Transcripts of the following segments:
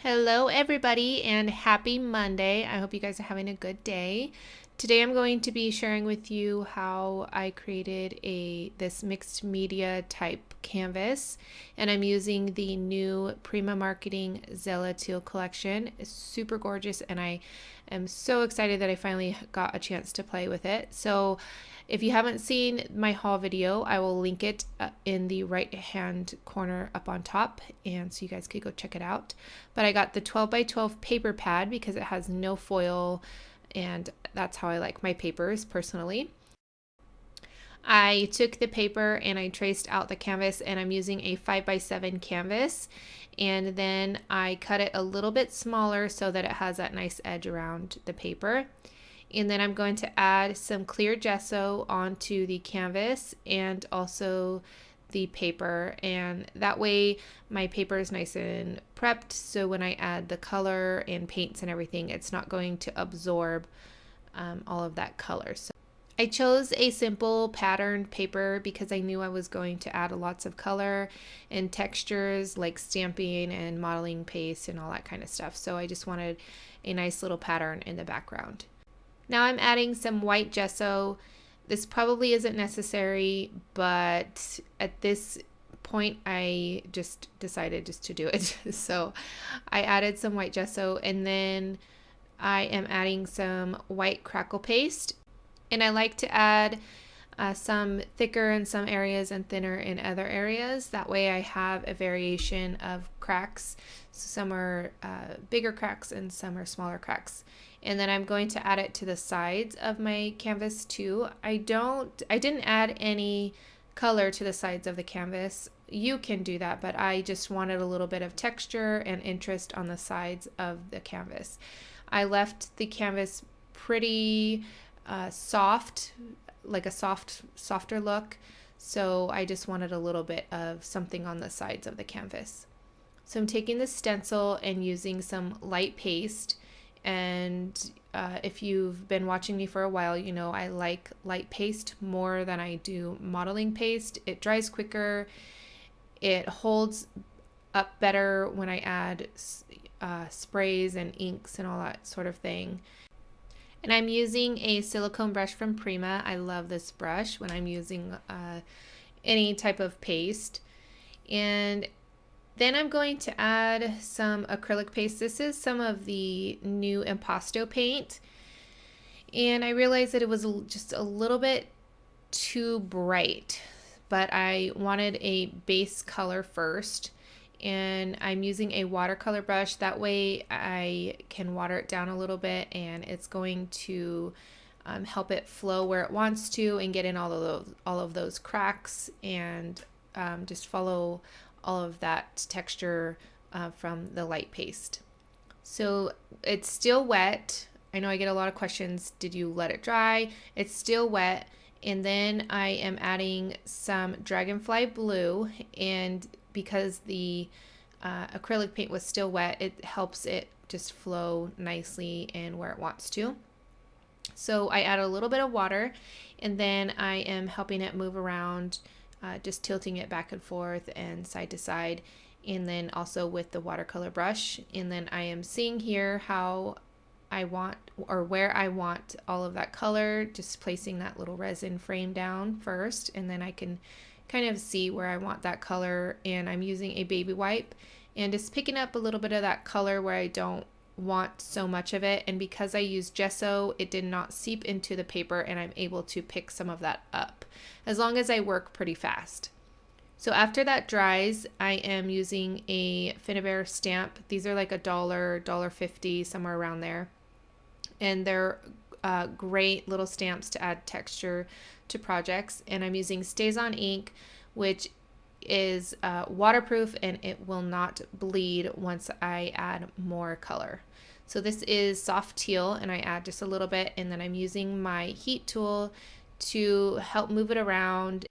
Hello everybody and happy Monday. I hope you guys are having a good day. Today I'm going to be sharing with you how I created this mixed media type canvas, and I'm using the new Prima Zella Teal collection. It's super gorgeous and I am so excited that I finally got a chance to play with it. So if you haven't seen my haul video, I will link it in the right hand corner up on top, and so you guys could go check it out. But I got the 12 by 12 paper pad because it has no foil, and that's how I like my papers personally. I took the paper and I traced out the canvas, and I'm using a 5 by 7 canvas, and then I cut it a little bit smaller so that it has that nice edge around the paper. And then I'm going to add some clear gesso onto the canvas and also the paper, and that way my paper is nice and prepped, so when I add the color and paints and everything, it's not going to absorb all of that color. So I chose a simple patterned paper because I knew I was going to add lots of color and textures like stamping and modeling paste and all that kind of stuff, so I just wanted a nice little pattern in the background. Now I'm adding some white gesso. This probably isn't necessary, but at this point I just decided to do it. So I added some white gesso, and then I am adding some white crackle paste. And I like to add some thicker in some areas and thinner in other areas. That way I have a variation of cracks. So some are bigger cracks and some are smaller cracks. And then I'm going to add it to the sides of my canvas too. I didn't add any color to the sides of the canvas. You can do that, but I just wanted a little bit of texture and interest on the sides of the canvas. I left the canvas pretty soft, like a softer look. So I just wanted a little bit of something on the sides of the canvas. So I'm taking the stencil and using some light paste. And if you've been watching me for a while, you know I like light paste more than I do modeling paste. It dries quicker, it holds up better when I add sprays and inks and all that sort of thing. And I'm using a silicone brush from Prima. I love this brush when I'm using any type of paste. And then I'm going to add some acrylic paste. This is some of the new Impasto paint. And I realized that it was just a little bit too bright, but I wanted a base color first. And I'm using a watercolor brush. That way I can water it down a little bit, and it's going to help it flow where it wants to and get in all of those cracks, and just follow all of that texture from the light paste. So it's still wet. I know I get a lot of questions. Did you let it dry? It's still wet. And then I am adding some Dragonfly blue, and because the acrylic paint was still wet, it helps it just flow nicely in where it wants to. So I add a little bit of water, and then I am helping it move around, just tilting it back and forth and side to side, and then also with the watercolor brush. And then I am seeing here how I want, or where I want all of that color, just placing that little resin frame down first, and then I can kind of see where I want that color. And I'm using a baby wipe and just picking up a little bit of that color where I don't want so much of it. And because I used gesso, it did not seep into the paper, and I'm able to pick some of that up as long as I work pretty fast. So after that dries, I am using a Finnabair stamp. These are like $1.50, somewhere around there. And they're great little stamps to add texture to projects. And I'm using StazOn ink, which is waterproof, and it will not bleed once I add more color. So this is soft teal, and I add just a little bit, and then I'm using my heat tool to help move it around.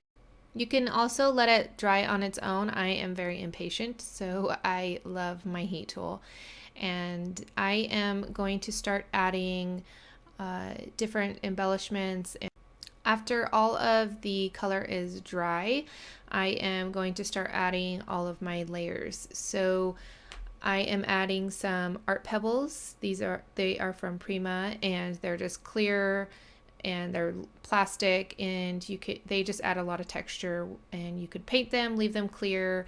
You can also let it dry on its own. I am very impatient, so I love my heat tool. And I am going to start adding different embellishments. After all of the color is dry, I am going to start adding all of my layers. So I am adding some art pebbles. They are from Prima, and they're just clear and they're plastic, and they just add a lot of texture, and you could paint them, leave them clear.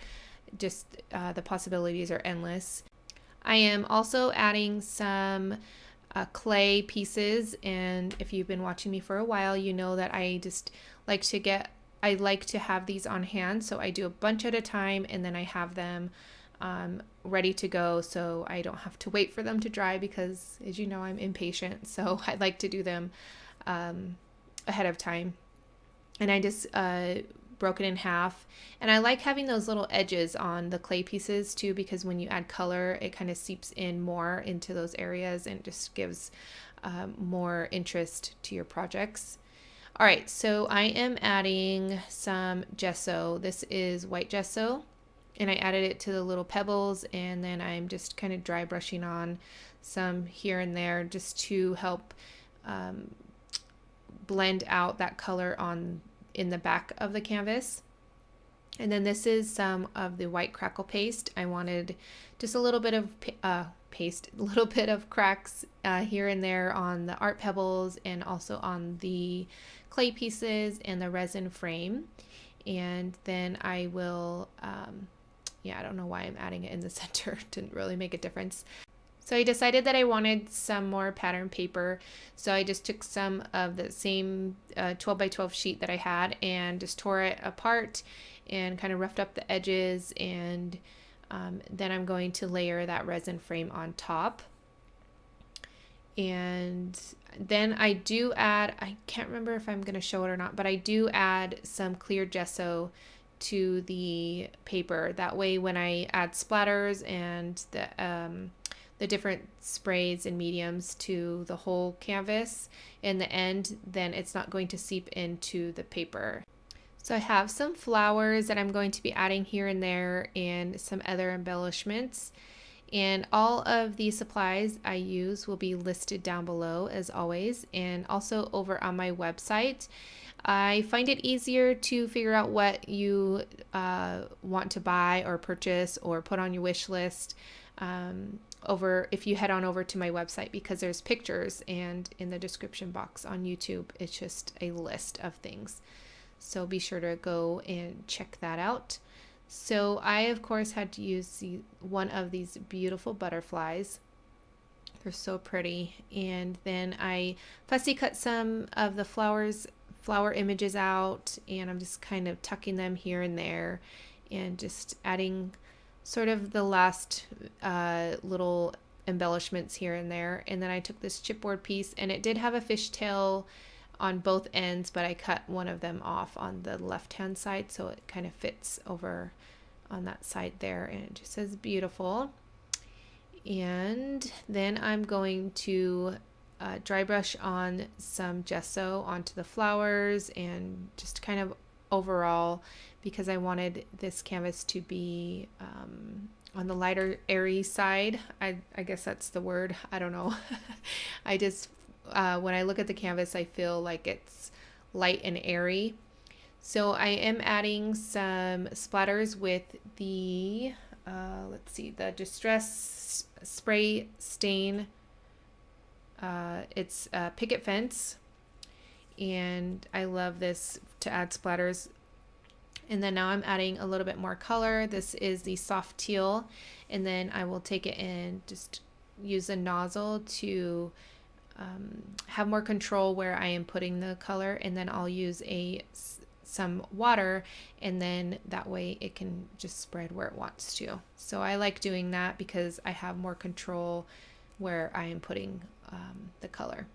Just the possibilities are endless. I am also adding some clay pieces, and if you've been watching me for a while, you know that I just like to have these on hand, so I do a bunch at a time, and then I have them ready to go, so I don't have to wait for them to dry, because as you know, I'm impatient, so I like to do them ahead of time. And I just broke it in half, and I like having those little edges on the clay pieces too, because when you add color, it kind of seeps in more into those areas and just gives more interest to your projects. All right, so I am adding some gesso. This is white gesso, and I added it to the little pebbles, and then I'm just kind of dry brushing on some here and there just to help blend out that color in the back of the canvas. And then this is some of the white crackle paste. I wanted just a little bit of paste, a little bit of cracks here and there on the art pebbles, and also on the clay pieces and the resin frame. And then I will, I don't know why I'm adding it in the center. Didn't really make a difference. So I decided that I wanted some more pattern paper. So I just took some of the same 12 by 12 sheet that I had and just tore it apart and kind of roughed up the edges. And then I'm going to layer that resin frame on top. And then I do add, I can't remember if I'm going to show it or not, but I do add some clear gesso to the paper. That way when I add splatters and the different sprays and mediums to the whole canvas in the end, then it's not going to seep into the paper. So I have some flowers that I'm going to be adding here and there, and some other embellishments. And all of the supplies I use will be listed down below as always, and also over on my website. I find it easier to figure out what you want to buy or purchase or put on your wish list if you head on over to my website, because there's pictures, and in the description box on YouTube it's just a list of things. So be sure to go and check that out. So I of course had to use one of these beautiful butterflies. They're so pretty. And then I fussy cut some of the flower images out, and I'm just kind of tucking them here and there and just adding sort of the last little embellishments here and there. And then I took this chipboard piece, and it did have a fishtail on both ends, but I cut one of them off on the left hand side, so it kind of fits over on that side there, and it just says beautiful. And then I'm going to dry brush on some gesso onto the flowers, and just kind of overall, because I wanted this canvas to be on the lighter airy side. I guess that's the word, I don't know. I just when I look at the canvas, I feel like it's light and airy. So I am adding some splatters with the the Distress Spray Stain. It's Picket Fence, and I love this to add splatters. And then now I'm adding a little bit more color. This is the soft teal, and then I will take it and just use a nozzle to have more control where I am putting the color, and then I'll use some water, and then that way it can just spread where it wants to. So I like doing that because I have more control where I am putting the color.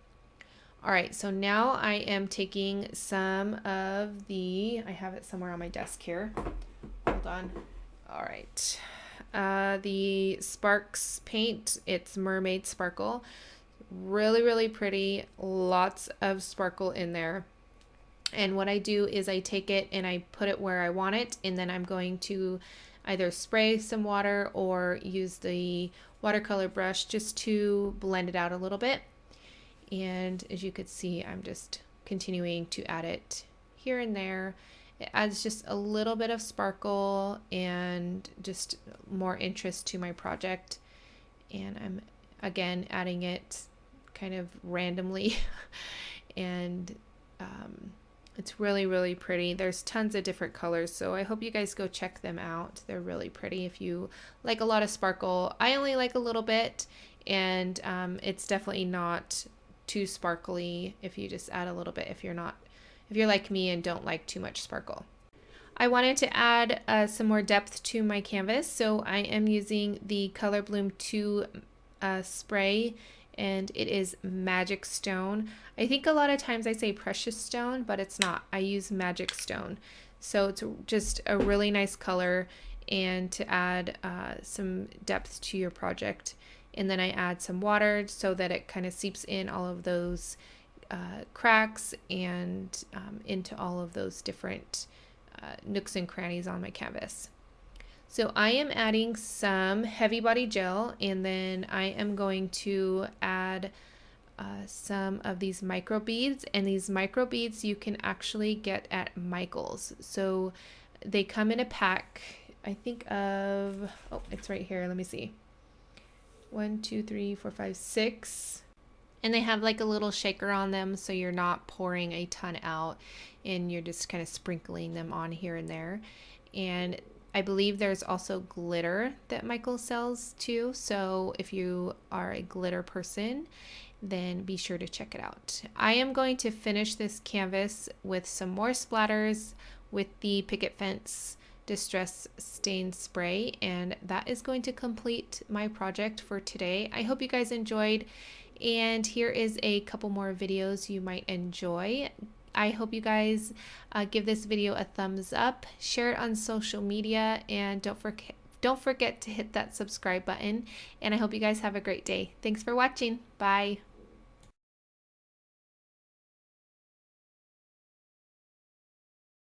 All right, so now I am taking some of I have it somewhere on my desk here. Hold on. All right. The Sparks paint, it's Mermaid Sparkle. Really, really pretty. Lots of sparkle in there. And what I do is I take it and I put it where I want it, and then I'm going to either spray some water or use the watercolor brush just to blend it out a little bit. And as you could see, I'm just continuing to add it here and there. It adds just a little bit of sparkle and just more interest to my project. And I'm again adding it kind of randomly and it's really pretty. There's tons of different colors, so I hope you guys go check them out. They're really pretty if you like a lot of sparkle. I only like a little bit, and it's definitely not too sparkly if you just add a little bit if you're like me and don't like too much sparkle. I wanted to add some more depth to my canvas, so I am using the Color Bloom 2 spray, and it is Magic Stone. I think a lot of times I say Precious Stone, but it's not. I use Magic Stone. So it's just a really nice color, and to add some depth to your project. And then I add some water so that it kind of seeps in all of those cracks and into all of those different nooks and crannies on my canvas. So I am adding some heavy body gel, and then I am going to add some of these micro beads, and these micro beads you can actually get at Michael's. So they come in a pack, I think of, oh, it's right here, let me see, 1 2 3 4 5 6, and they have like a little shaker on them, so you're not pouring a ton out and you're just kind of sprinkling them on here and there. And I believe there's also glitter that Michael sells too, so if you are a glitter person, then be sure to check it out. I am going to finish this canvas with some more splatters with the Picket Fence Distress Stain Spray, and that is going to complete my project for today. I hope you guys enjoyed, and here is a couple more videos you might enjoy. I hope you guys give this video a thumbs up, share it on social media, and don't forget to hit that subscribe button. And I hope you guys have a great day. Thanks for watching. Bye.